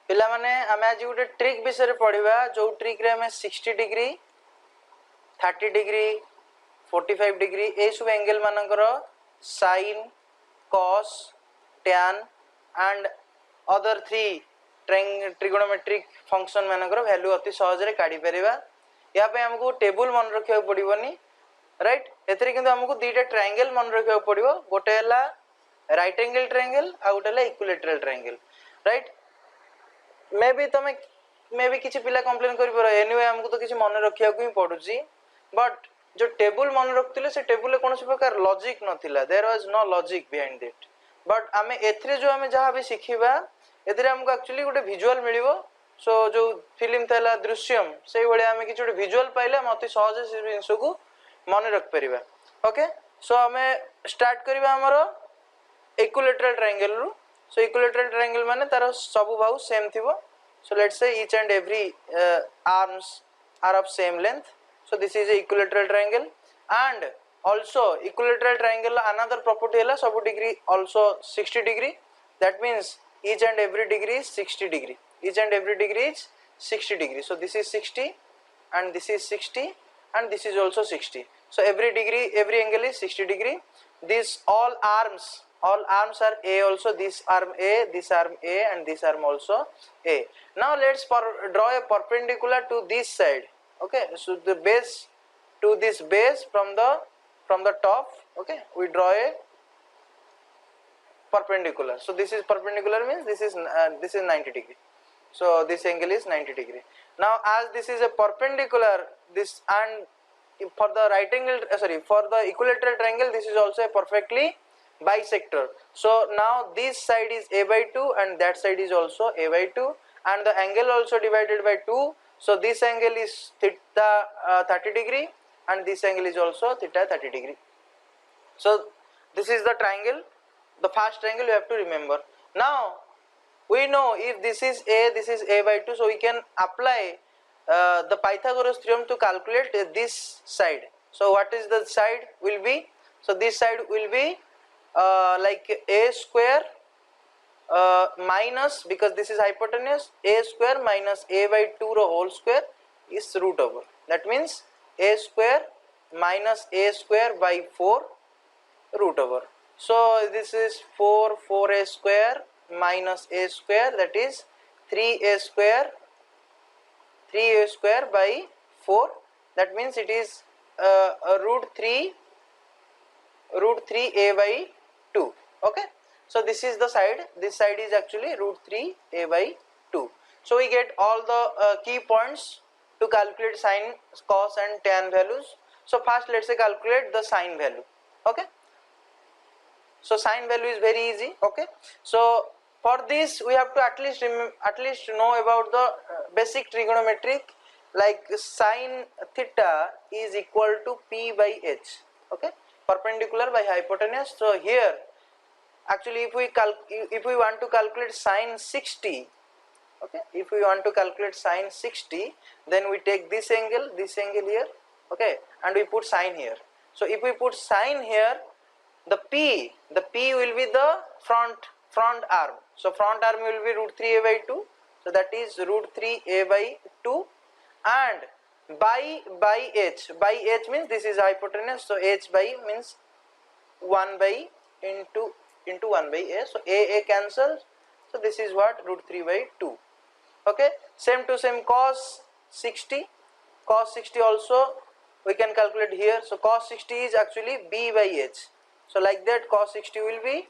पिला माने आमे आज गोटे ट्रिक विषय पढ़ा जो ट्रिक रे आमे 60 डिग्री 30 डिग्री 45 डिग्री ए सब एंगल मानकर sine cos tan and other 3 trigonometric function मानकर वैल्यू अति सहज रे काढी परिबा। या पे हमको टेबल मन रखिया पड़िबनी राइट। एथरे किंतु हमको दीटा ट्रायंगल मन रखिया पड़िबो। गोटे हला राइट एंगल ट्रायंगल आ गोटे हला इक्विलेटरल ट्रायंगल राइट। मे भी किसी पिला कंप्लेन करि पर एनीवे हमको तो किसी मन रखिया को ही पड़ुची बट जो टेबल मन रखतिले से टेबल में कोनोसी प्रकार लॉजिक नथिला। There was no logic behind it but आमे एथरे जो आमे जहां भी सिखिबा एथरे हमको एक्चुअली गोटे विजुअल मिलिबो। सो जो फिल्म थला दृश्यम से भले आमे किछि गोटे विजुअल पाइले हम अति सहज से जिंस को मन रख परिबा। ओके सो आमे स्टार्ट करिबा हमरो इक्विलेटरल ट्रायंगल रु। सो इक्विलेटरल ट्रायंगल माने तार सब बाहु सेम थिबो। So let's say each and every arms are of same length. So this is a equilateral triangle and also equilateral triangle another property है सब degree also 60 degree. That means each and every degree is 60 degree. Each and every degree is 60 degree. So this is 60 and this is 60 and this is also 60. So every degree every angle is 60 degree. These all arms are A also. This arm A, this arm A and this arm also A. Now let's draw a perpendicular to this side. Okay, so the base to this base from the top. Okay, we draw a perpendicular. So this is perpendicular means this is 90 degree. So this angle is 90 degree. Now as this is a perpendicular, this and for the right angle for the equilateral triangle this is also a perfectly bisector. So now this side is a by 2 and that side is also a by 2 and the angle also divided by 2. So this angle is theta 30 degree and this angle is also theta 30 degree. So this is the triangle, the first triangle you have to remember. Now we know if this is a by 2, so we can apply the Pythagoras theorem to calculate this side. So what is the side will be? So this side will be like a square minus, because this is hypotenuse, a square minus a by 2 ro whole square is root over. That means a square minus a square by 4 root over. So this is 4a square minus a square, that is 3a square by 4. That means it is root 3 a by 2. Okay, so this is the side, this side is actually root 3 a by 2. So we get all the key points to calculate sine, cos and tan values. So first let's say calculate the sine value. Okay, so sine value is very easy. Okay, so for this we have to at least know about the basic trigonometric, like sine theta is equal to p by h. Okay, perpendicular by hypotenuse. So here actually if we want to calculate sine 60, okay, if we want to calculate sine 60, then we take this angle here, okay, and we put sine here. So if we put sine here, the p will be the front arm. So front arm will be root 3 a by 2. So that is root 3 a by 2 and by h means this is hypotenuse. So h by means 1 by into 1 by a. So a cancels. So this is what root 3 by 2. Okay, same to same cos 60 also we can calculate here. So cos 60 is actually b by h. So like that cos 60 will be,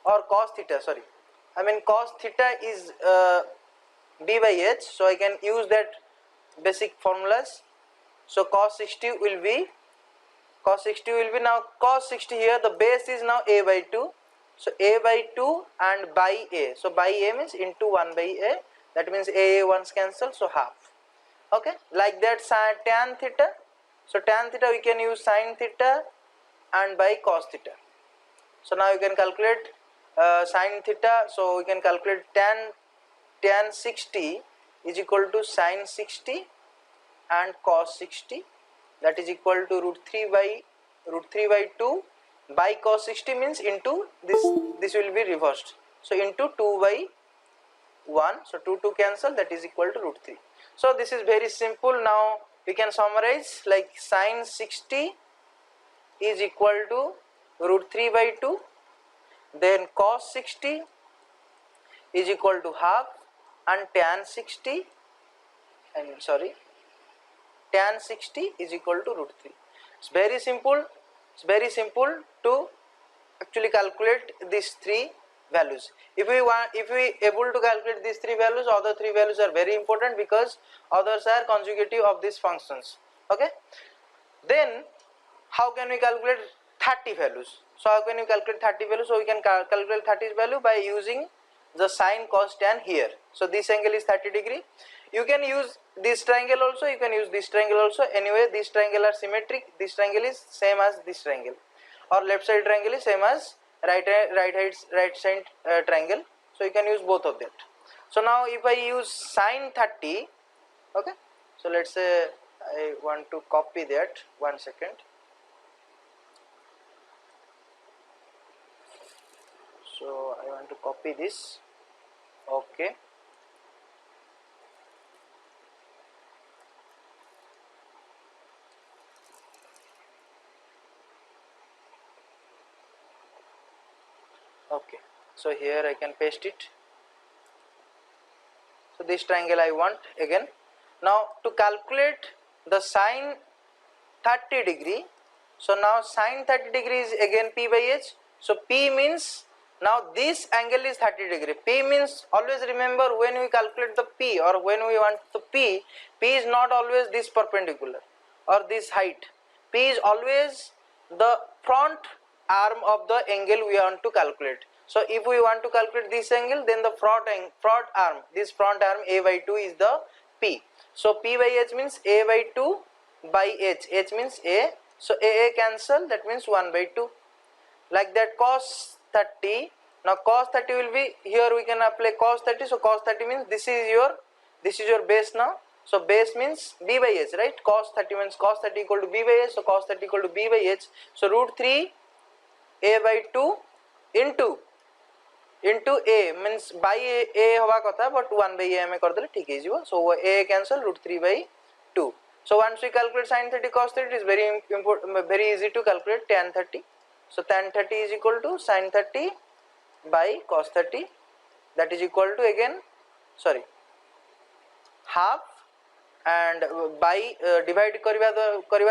or cos theta, sorry, I mean cos theta is b by h. So I can use that basic formulas. So cos 60 will be now cos 60 here, the base is now a by 2. So a by 2 and by a. So by a means into 1 by a. That means a once cancel, so half. Okay, like that tan theta. So tan theta we can use sin theta and by cos theta. So now you can calculate sin theta. So we can calculate tan 60 is equal to sin 60 and cos 60. That is equal to root 3 by 2 by cos 60 means into this will be reversed. So into 2 by 1, so 2 cancel, that is equal to root 3. So this is very simple. Now we can summarize like sine 60 is equal to root 3 by 2, then cos 60 is equal to half, and tan 60 tan 60 is equal to root 3. It's very simple. It's very simple to actually calculate these three values. If we able to calculate these three values, other three values are very important because others are conjugative of these functions. Okay. Then how can we calculate 30 values? So how can we calculate 30 values? So we can calculate 30 value by using the sine, cos, tan here. So this angle is 30 degree. You can use this triangle also, you can use this triangle also. Anyway, this triangle are symmetric. This triangle is same as this triangle, or left side triangle is same as right side triangle. So you can use both of that. So now if I use sine 30, okay, so let's say I want to copy that. 1 second. So I want to copy this. Okay. Okay, so here I can paste it. So this triangle I want again. Now to calculate the sine 30 degree, so now sine 30 degree is again P by H. So P means now this angle is 30 degree. P means, always remember, when we calculate the P or when we want the P is not always this perpendicular or this height. P is always the front arm of the angle we want to calculate. So if we want to calculate this angle, then the front arm, this front arm A by 2 is the P. So P by H means A by 2 by H. H means A. So A cancel, that means 1 by 2. Like that, cos 30. Now cos 30 will be, here we can apply cos 30. So cos 30 means this is your base now. So base means B by H, right? Cos 30 means cos 30 equal to B by H. So cos 30 equal to B by H. So root 3 A by 2 into A means by A hova kotha, but 1 by A ame kar dele thik he jibo. So A cancel, root 3 by 2. So once we calculate sin 30 cos 30, it is very important, very easy to calculate tan 30. So tan 30 is equal to sin 30 by cos 30, that is equal to again half, and by divide kariba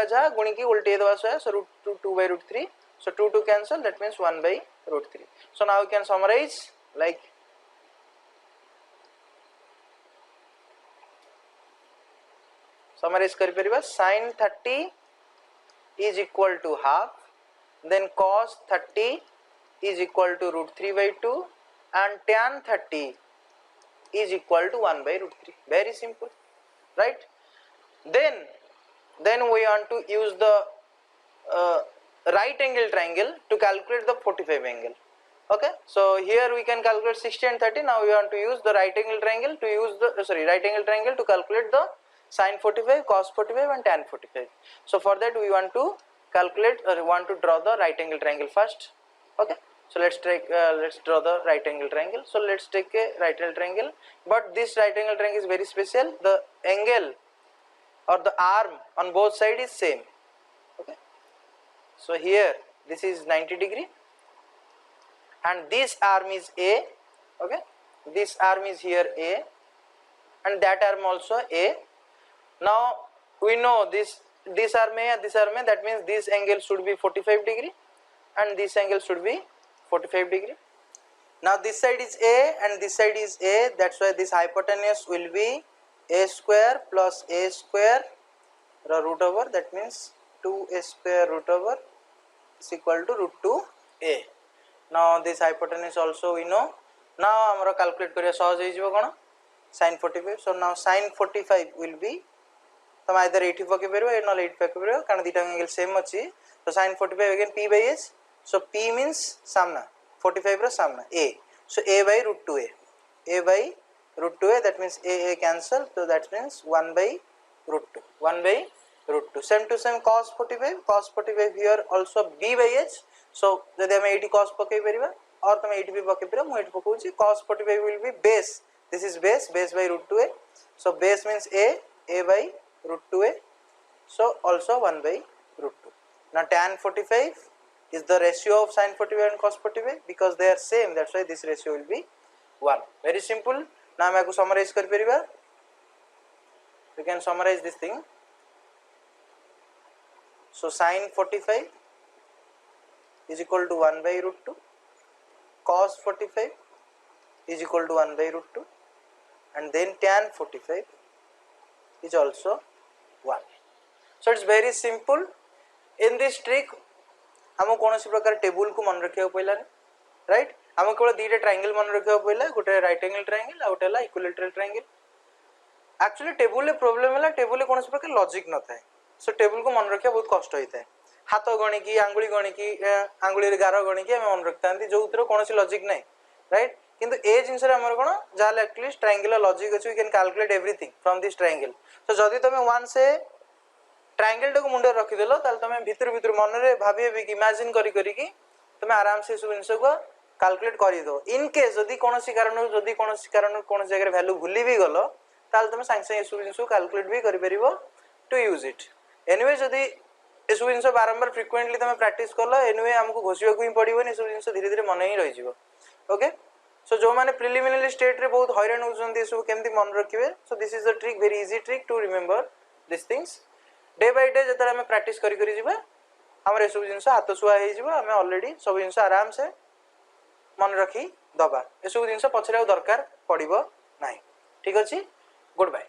jaha guni ki ulte deba so so root 2 by root 3. So 2 cancel, that means 1 by root 3. So now we can summarize like kari pariba. Sin 30 is equal to half, then cos 30 is equal to root 3 by 2, and tan 30 is equal to 1 by root 3. Very simple, right? Then we want to use the right angle triangle to calculate the 45 angle. Okay, so here we can calculate 60 and 30. Now we want to use the right angle triangle to use the right angle triangle to calculate the sin 45, cos 45 and tan 45. So for that we want to calculate or want to draw the right angle triangle first. Okay, so let's draw the right angle triangle. So let's take a right angle triangle, but this right angle triangle is very special. The angle or the arm on both sides is same. Okay, so here this is 90 degree and this arm is A. Okay, this arm is here A and that arm also A. Now we know this arm A and this arm A, that means this angle should be 45 degree and this angle should be 45 degree. Now this side is A and this side is A, that's why this hypotenuse will be A square plus A square root over, that means 2A square root over is equal to root 2A. Now this hypotenuse also we know. Now amara calculate kariya सहज हे jibo cone sin 45. So now sin 45 will be, तुम either 80 पके परबो ए न 80 पके परबो कारण दिटा angle same अछि. So sin 45 again P by H. So P means सामना, 45 रो सामना A. So A by root 2A. A by root 2A, that means A cancel. So that means 1 by root 2. 1 by root 2. Same to same cos 45. Cos 45 here also B by H. So जदि हम 80 cos पके परबा और तुम 80 भी पके परबो, मु 80 पकोछि. Cos 45 will be base, this is base by root 2a, so base means a by root 2a, so also 1 by root 2. Now tan 45 is the ratio of sin 45 and cos 45 because they are same, that's why this ratio will be 1. Very simple. Now I will summarize kar periba. We can summarize this thing. So sin 45 is equal to 1 by root 2, cos 45 is equal to 1 by root 2, and then tan 45 is also 1. So it's very simple. In this trick हमको कौन सी प्रकार table को मन रखिया पहला right, हमको केवल दीटा triangle मन रखिया पहला, गोटे राइट एंगल ट्रायंगल आ गोटे ला इक्विलेटरल ट्रायंगल. एक्चुअली टेबल ले प्रॉब्लम है, टेबल ले कौन सी प्रकार लॉजिक न थाए, सो टेबल को मन रखिया बहुत कष्ट होता है. हाथ गणिकी आंगुली गणिकी आंगुली गार गणिकी आम मन रखता जो कौन सी लॉजिक नहीं राइट. किंतु ए जिनस कौन जहाँ एटलिस्ट ट्रायंगल लॉजिक अच्छी, we can calculate everything from this triangle. So जदि तुम वन से ट्रायंगल टाक मुंडे रखिदेल ताल तुम भितर भितर मन में भाभी इमेजिन करी तुम आराम से सब जिन को कैलकुलेट करदे. इन केस जदि कौन कारण कौन जगह वैल्यू भूली भी गल ताल तुम सांगे सांगे सब जिन कैलकुलेट भी कर टू यूज इट. एनीवे जदि ये सब जिन बारंबार फ्रिक्वेंटली तुम प्रैक्टिस कल एनीवे आमको घोषिया ही पड़ोनी, सब जिन धीरे धीरे मन ही रही. ओके, सो जो मैंने प्रिलिमिनरी स्टेट रे बहुत हैरान होती सब केमती मन रखिए. So this is the trick, very easy trick to remember this things. Day by day जो आम प्रैक्टिस करें आम सब जिन हाथ छुआ हो ऑलरेडी सब जिन आराम से मन रखी दबा, ये सब जिन पचर दरकार पड़ो ना. ठीक अच्छे, गुड बाय.